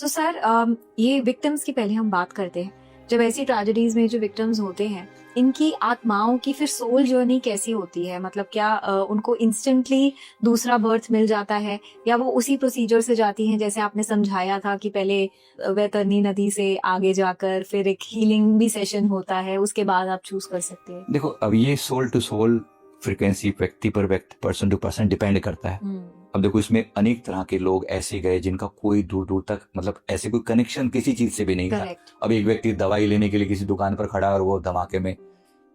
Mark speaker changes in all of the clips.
Speaker 1: So sir, ये victims की पहले हम बात करते हैं। जब ऐसी ट्रेजेडीज में जो विक्टिम्स होते हैं, इनकी आत्माओं की फिर सोल जर्नी कैसी होती है? मतलब क्या उनको इंस्टेंटली दूसरा बर्थ मिल जाता है, या वो उसी प्रोसीजर से जाती हैं जैसे आपने समझाया था कि पहले वैतरणी नदी से आगे जाकर फिर एक हीलिंग भी सेशन होता है, उसके बाद आप चूज कर सकते हैं?
Speaker 2: देखो, अब ये सोल टू सोल फ्रीक्वेंसी व्यक्ति पर व्यक्ति, पर्सन टू पर्सन डिपेंड करता है। अब देखो, इसमें अनेक तरह के लोग ऐसे गए जिनका कोई दूर दूर तक मतलब ऐसे कोई कनेक्शन किसी चीज से भी नहीं था।
Speaker 1: करेक्ट।
Speaker 2: अब एक व्यक्ति दवाई लेने के लिए किसी दुकान पर खड़ा है और वो धमाके में,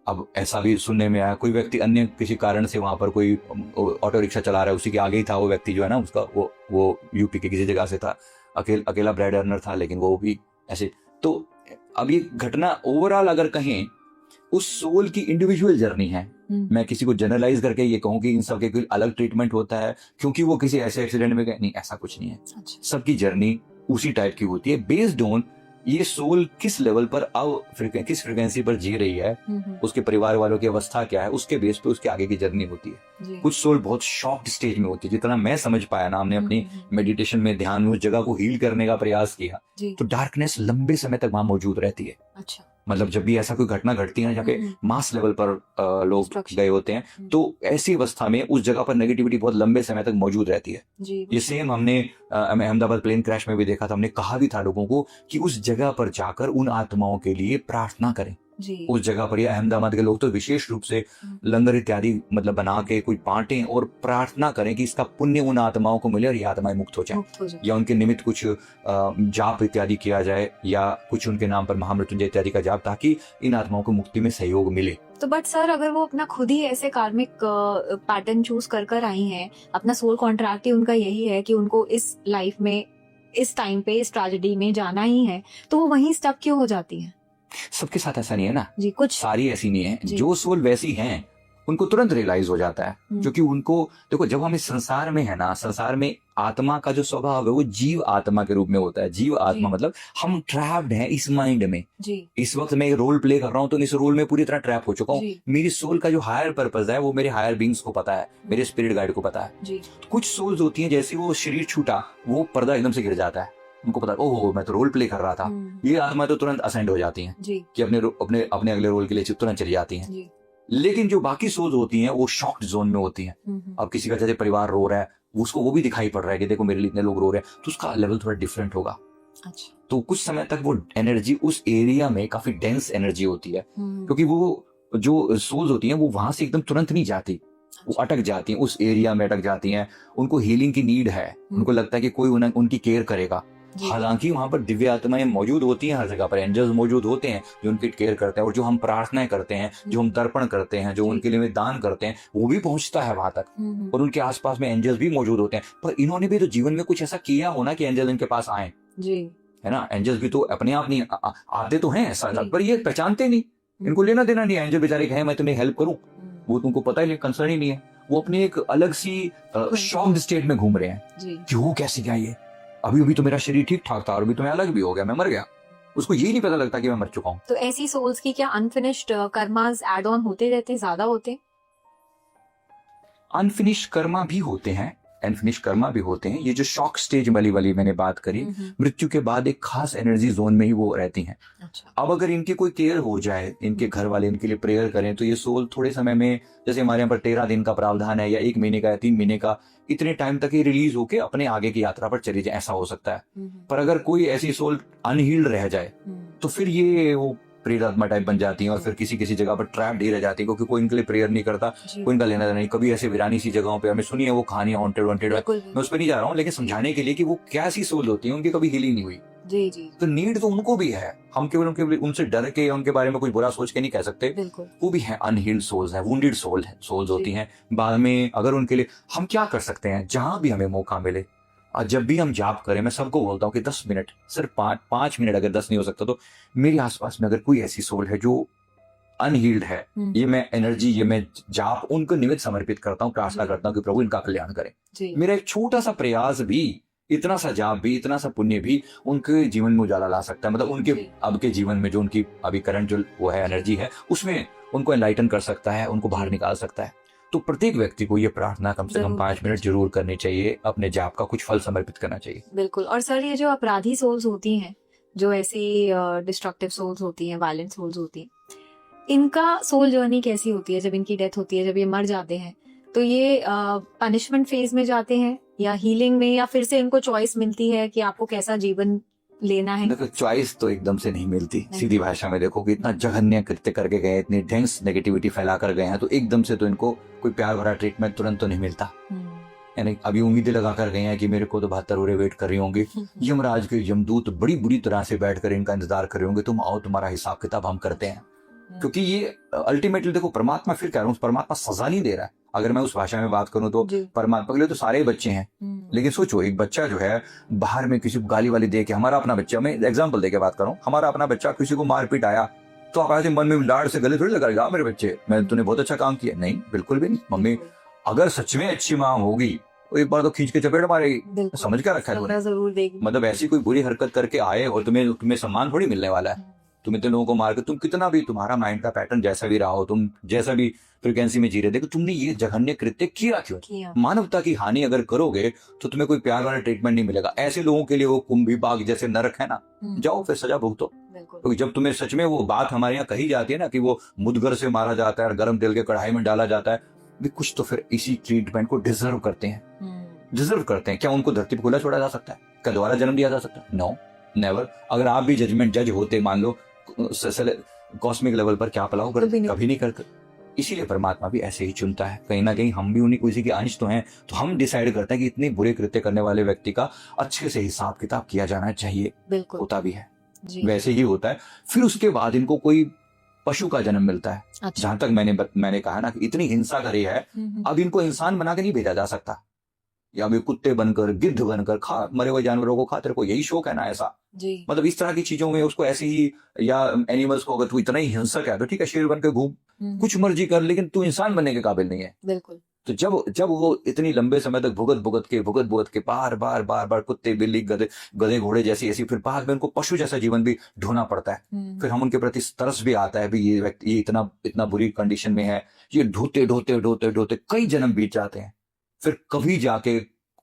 Speaker 2: अब ऐसा भी सुनने में आया कोई व्यक्ति अन्य किसी कारण से वहां पर कोई ऑटो रिक्शा चला रहा है, उसी के आगे ही था वो व्यक्ति जो है ना, उसका वो यूपी के किसी जगह से था, अकेला ब्रेड अर्नर था, लेकिन वो भी ऐसे। तो अब ये घटना ओवरऑल अगर कहें, उस सोल की इंडिविजुअल जर्नी है। मैं किसी को जनरलाइज करके ये कहूं कि इन सब के कोई अलग ट्रीटमेंट होता है क्योंकि वो किसी ऐसे एक्सीडेंट में गए, नहीं, ऐसा कुछ नहीं है। सबकी जर्नी उसी टाइप की होती है, बेस्ड ऑन ये सोल किस लेवल पर किस फ्रिक्वेंसी पर जी रही है, उसके परिवार वालों की अवस्था क्या है, उसके बेस पे उसके आगे की जर्नी होती है। कुछ सोल बहुत शॉर्ट स्टेज में होती है, जितना मैं समझ पाया ना, हमने अपनी मेडिटेशन में ध्यान में उस जगह को हील करने का प्रयास किया, तो डार्कनेस लंबे समय तक वहां मौजूद रहती है।
Speaker 1: अच्छा।
Speaker 2: मतलब जब भी ऐसा कोई घटना घटती है जहाँ पे मास लेवल पर लोग गए होते हैं, तो ऐसी अवस्था में उस जगह पर नेगेटिविटी बहुत लंबे समय तक मौजूद रहती है। ये सेम हमने अहमदाबाद प्लेन क्रैश में भी देखा था। हमने कहा भी था लोगों को कि उस जगह पर जाकर उन आत्माओं के लिए प्रार्थना करें। उस जगह पर, ये अहमदाबाद के लोग तो विशेष रूप से लंगर इत्यादि मतलब बना के कुछ बांटें और प्रार्थना करें कि इसका पुण्य उन आत्माओं को मिले और ये आत्माएं मुक्त हो जाए, या उनके निमित्त कुछ जाप इत्यादि किया जाए, या कुछ उनके नाम पर महामृत्युंजय इत्यादि का जाप, ताकि इन आत्माओं को मुक्ति में सहयोग मिले।
Speaker 1: तो बट सर, अगर वो अपना खुद ही ऐसे कार्मिक पैटर्न चूज कर आई हैं, अपना सोल कॉन्ट्रैक्ट ही उनका यही है कि उनको इस लाइफ में, इस टाइम पे, इस ट्रेजेडी में जाना ही है, तो वो वहीं स्टक क्यों हो जाती हैं?
Speaker 2: सबके साथ ऐसा नहीं है ना
Speaker 1: जी, कुछ
Speaker 2: सारी ऐसी नहीं है। जो सोल वैसी हैं उनको तुरंत रियलाइज हो जाता है, क्योंकि उनको देखो, जब हम इस संसार में है ना, संसार में आत्मा का जो स्वभाव है वो जीव आत्मा के रूप में होता है। जीव आत्मा मतलब हम ट्रैप्ड हैं इस माइंड में। इस वक्त मैं रोल प्ले कर रहा हूँ, तो इस रोल में पूरी तरह ट्रैप हो चुका हूँ। मेरी सोल का जो हायर पर्पज है वो मेरे हायर बींग्स को पता है, मेरे स्पिरिट गाइड को पता है। कुछ सोल्स होती हैं, जैसे वो शरीर छूटा, वो पर्दा एकदम से गिर जाता है, उनको पता, ओहो मैं तो रोल प्ले कर रहा था। ये आत्मा तो तुरंत असेंड हो जाती हैं कि अपने अगले रोल के लिए तुरंत चली जाती हैं। लेकिन जो बाकी सोल्स होती हैं वो शॉक्ड जोन में होती हैं। अब किसी का जैसे परिवार रो रहा है, उसको वो भी दिखाई पड़ रहा है कि देखो मेरे लिए इतने लोग रो रहे हैं, तो उसका लेवल थोड़ा डिफरेंट होगा। अच्छा। तो कुछ समय तक वो एनर्जी उस एरिया में काफी डेंस एनर्जी होती है, क्योंकि वो जो सोल्स होती हैं वो वहां से एकदम तुरंत नहीं जाती, वो अटक जाती हैं, उस एरिया में अटक जाती हैं। उनको हीलिंग की नीड है, उनको लगता है कि कोई उनकी केयर करेगा। हालांकि वहां पर दिव्य आत्माएं मौजूद होती हैं, हर जगह पर एंजल्स मौजूद होते हैं जो उनकी केयर करते हैं, और जो हम प्रार्थनाएं करते हैं, जो हम तर्पण करते हैं, जो उनके लिए दान करते हैं, वो भी पहुंचता है वहां तक, और उनके आसपास में एंजल्स भी मौजूद होते हैं। पर इन्होंने भी तो जीवन में कुछ ऐसा किया होना कि एंजल इनके पास आए, है ना। एंजल्स भी तो अपने आप नहीं आते तो हैं ऐसा, पर ये पहचानते नहीं, इनको लेना देना नहीं। एंजल बेचारे कहे मैं तुम्हें हेल्प करूं, वो तुमको पता ही नहीं, कंसर्न ही नहीं है। वो अपने एक अलग सी शॉक्ड स्टेट में घूम रहे हैं कि वो कैसे क्या, ये अभी तो मेरा शरीर ठीक ठाक था और अभी तो मैं अलग भी हो गया, मैं मर गया। उसको यही नहीं पता लगता कि मैं मर चुका हूँ।
Speaker 1: तो ऐसी सोल्स की क्या अनफिनिश्ड कर्मास ऐड ऑन होते रहते, ज्यादा होते?
Speaker 2: अनफिनिश्ड कर्मा भी होते हैं, अनफिनिश्ड कर्मा भी होते हैं। ये जो शॉक स्टेज वाली मैंने बात करी, मृत्यु के बाद एक खास एनर्जी जोन में ही वो रहती हैं। अच्छा। अब अगर इनकी कोई केयर हो जाए, इनके घर वाले इनके लिए प्रेयर करें, तो ये सोल थोड़े समय में, जैसे हमारे यहाँ पर 13 दिन का प्रावधान है, या 1 महीने का या 3 महीने का, इतने टाइम तक ही रिलीज होके अपने आगे की यात्रा पर चली जाए, ऐसा हो सकता है। पर अगर कोई ऐसी सोल अनहील्ड रह जाए, तो फिर ये वो प्रेतात्मा टाइप बन जाती हैं, और फिर किसी जगह पर ट्रैप्ड ही रह जाती है, क्योंकि कोई इनके लिए प्रेयर नहीं करता, कोई इनका लेना देना नहीं। कभी ऐसे वीरानी सी जगहों पे हमें सुनी है वो कहानियां, वांटेड मैं उस पर नहीं जा रहा हूँ, लेकिन समझाने के लिए कि वो कैसी सोल होती है, उनकी कभी हीलिंग नहीं हुई। जी। तो नीड तो उनको भी है, हम केवल उनसे डर के या उनके बारे में कुछ बुरा सोच के नहीं कह सकते। वो भी है, अनहील्ड सोल्स है, वुंडेड सोल्स होती हैं। बाद में अगर उनके लिए हम क्या कर सकते हैं, जहां भी हमें मौका मिले, और जब भी हम जाप करें, मैं सबको बोलता हूँ कि 10 मिनट, सिर्फ 5 मिनट, अगर 10 नहीं हो सकता तो मेरे आसपास में अगर कोई ऐसी सोल है जो अनहील्ड है, ये मैं एनर्जी, ये मैं जाप उनको निमित्त समर्पित करता हूँ, प्रार्थना करता हूँ कि प्रभु इनका कल्याण करें। मेरा एक छोटा सा प्रयास भी, इतना सा जाप भी, इतना सा पुण्य भी उनके जीवन में उजाला ला सकता है। मतलब उनके अब के जीवन में जो उनकी अभी करंट जो वो है एनर्जी है, उसमें उनको एनलाइटन कर सकता है, उनको बाहर निकाल सकता है। तो प्रत्येक व्यक्ति को ये प्रार्थना कम से कम
Speaker 1: जरूर
Speaker 2: 5 मिनट जरूर करनी चाहिए, अपने जाप का कुछ फल समर्पित करना चाहिए।
Speaker 1: बिल्कुल। और सर, ये जो अपराधी सोल्स होती हैं, जो ऐसी डिस्ट्रक्टिव सोल्स होती हैं, वायलेंट सोल्स होती हैं, इनका सोल जर्नी कैसी होती है जब इनकी डेथ होती है, जब ये मर जाते हैं? तो ये पनिशमेंट फेज में जाते हैं या हीलिंग में, या फिर से इनको चॉइस मिलती है कि आपको कैसा जीवन लेना है?
Speaker 2: देखो, चॉइस तो एकदम से नहीं मिलती।
Speaker 1: नहीं।
Speaker 2: सीधी भाषा में देखो कि इतना जघन्य कृत्य करके गए, इतनी डेंस नेगेटिविटी फैला कर गए हैं, तो एकदम से तो इनको कोई प्यार भरा ट्रीटमेंट तुरंत तो नहीं मिलता। यानी अभी उम्मीदें लगा कर गए हैं कि मेरे को तो 72 घंटे वेट कर रही होंगी, यमराज के यमदूत बड़ी बुरी तरह से बैठकर इनका इंतजार कर रहे होंगे, तुम आओ, तुम्हारा हिसाब किताब हम करते हैं। क्योंकि ये अल्टीमेटली देखो, परमात्मा, फिर कह रहा हूँ, परमात्मा सजा नहीं दे रहा है। अगर मैं उस भाषा में बात करूं तो परमात्मा के लिए तो सारे ही बच्चे हैं, लेकिन सोचो एक बच्चा जो है बाहर में किसी को गाली वाली दे के, हमारा अपना बच्चा, मैं एग्जांपल दे के बात कर रहा हूं, हमारा अपना बच्चा किसी को मारपीट आया तो आप ऐसे मन में लाड़ से गले थोड़ी लगाएगा, मेरे बच्चे, मैं तूने बहुत अच्छा काम किया। नहीं, बिल्कुल भी नहीं। मम्मी अगर सच में अच्छी माँ होगी तो एक बार तो खींच के चपेट मारेगी, समझ क्या रखा है तूने,
Speaker 1: जरूर देगी।
Speaker 2: मतलब ऐसी कोई बुरी हरकत करके आए और तुम्हें सम्मान थोड़ी मिलने वाला है। तुम इतने लोगों को मार के, तुम कितना भी, तुम्हारा माइंड का पैटर्न जैसा भी रहा हो, तुम जैसा भी फ्रिक्वेंसी में जी रहे थे, कि तुमने ये जघन्य कृत्य किया क्यों? मानवता की हानि अगर करोगे तो तुम्हें कोई प्यार वाला ट्रीटमेंट नहीं मिलेगा। ऐसे लोगों के लिए वो कुंभी बाग जैसे नरक है ना, जाओ फिर सजा भुगतो। तो जब तुम्हें सच में वो बात हमारे यहाँ कही जाती है ना कि वो मुदगर से मारा जाता है और गर्म तेल के कढ़ाई में डाला जाता है, भी कुछ तो फिर इसी ट्रीटमेंट को डिजर्व करते हैं। क्या उनको धरती पर खुला छोड़ा जा सकता है? क्या दोबारा जन्म दिया जा सकता है? No, never. अगर आप भी जज होते, मान लो कॉस्मिक लेवल पर, क्या पलाव करते? कभी नहीं करते। इसीलिए परमात्मा भी ऐसे ही चुनता है। कहीं ना कहीं हम भी उन्हीं किसी के अंश तो हैं, तो हम डिसाइड करते हैं कि इतने बुरे कृत्य करने वाले व्यक्ति का अच्छे से हिसाब किताब किया जाना चाहिए।
Speaker 1: बिल्कुल,
Speaker 2: होता भी है, वैसे ही होता है। फिर उसके बाद इनको कोई पशु का जन्म मिलता है। अच्छा। जहां तक मैंने कहा ना कि इतनी हिंसा करी है, अब इनको इंसान बना के नहीं भेजा जा सकता, या भी कुत्ते बनकर, गिद्ध बनकर खा, मरे हुए जानवरों को खा, तेरे को यही शौक है ना ऐसा जी। मतलब इस तरह की चीजों में उसको ऐसे ही, या एनिमल्स को अगर तू इतना ही हिंसक है तो ठीक है, शेर बन के घूम, कुछ मर्जी कर, लेकिन तू इंसान बनने के काबिल नहीं है। बिल्कुल। तो जब वो इतनी लंबे समय तक भुगत के बार बार कुत्ते, बिल्ली, गधे घोड़े जैसी ऐसी, फिर बाद में उनको पशु जैसा जीवन भी ढोना पड़ता है। फिर हम उनके प्रति तरस भी आता है, भी ये व्यक्ति ये इतना बुरी कंडीशन में है, ये ढोते कई जन्म बीत जाते हैं। फिर कभी जाके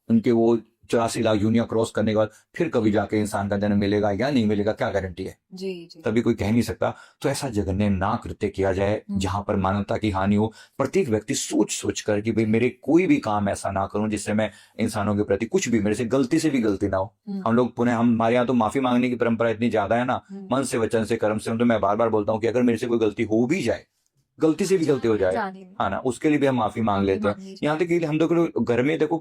Speaker 2: उनके वो 84 लाख यूनिया क्रॉस करने के बाद फिर कभी जाके इंसान का जन्म मिलेगा या नहीं मिलेगा, क्या गारंटी है? जी। तभी कोई कह नहीं सकता। तो ऐसा जघन्य ना कृत्य किया जाए जहां पर मानवता की हानि हो। प्रत्येक व्यक्ति सोच कर कि भाई मेरे कोई भी काम ऐसा ना करूं जिससे मैं इंसानों के प्रति कुछ भी, मेरे से गलती से भी गलती ना हो। हम लोग हमारे यहाँ तो माफी मांगने की परंपरा इतनी ज्यादा है ना, मन से, वचन से, कर्म से। तो मैं बार बार बोलता हूँ कि अगर मेरे से कोई गलती हो भी जाए, गलती से भी गलती हो जाए, हाँ ना, उसके लिए भी हम माफी मांग लेते हैं। यहाँ तक कि हम तो घर में देखो,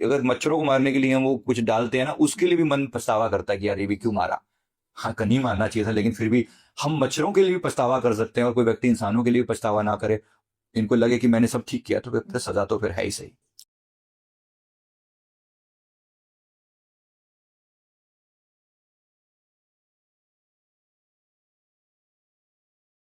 Speaker 2: अगर मच्छरों को मारने के लिए हम वो कुछ डालते हैं ना, उसके लिए भी मन पछतावा करता है कि यार ये भी क्यों मारा। हाँ, नहीं मारना चाहिए था, लेकिन फिर भी हम मच्छरों के लिए भी पछतावा कर सकते हैं, और कोई व्यक्ति इंसानों के लिए भी पछतावा ना करे, इनको लगे कि मैंने सब ठीक किया, तो फिर सजा तो फिर है ही सही।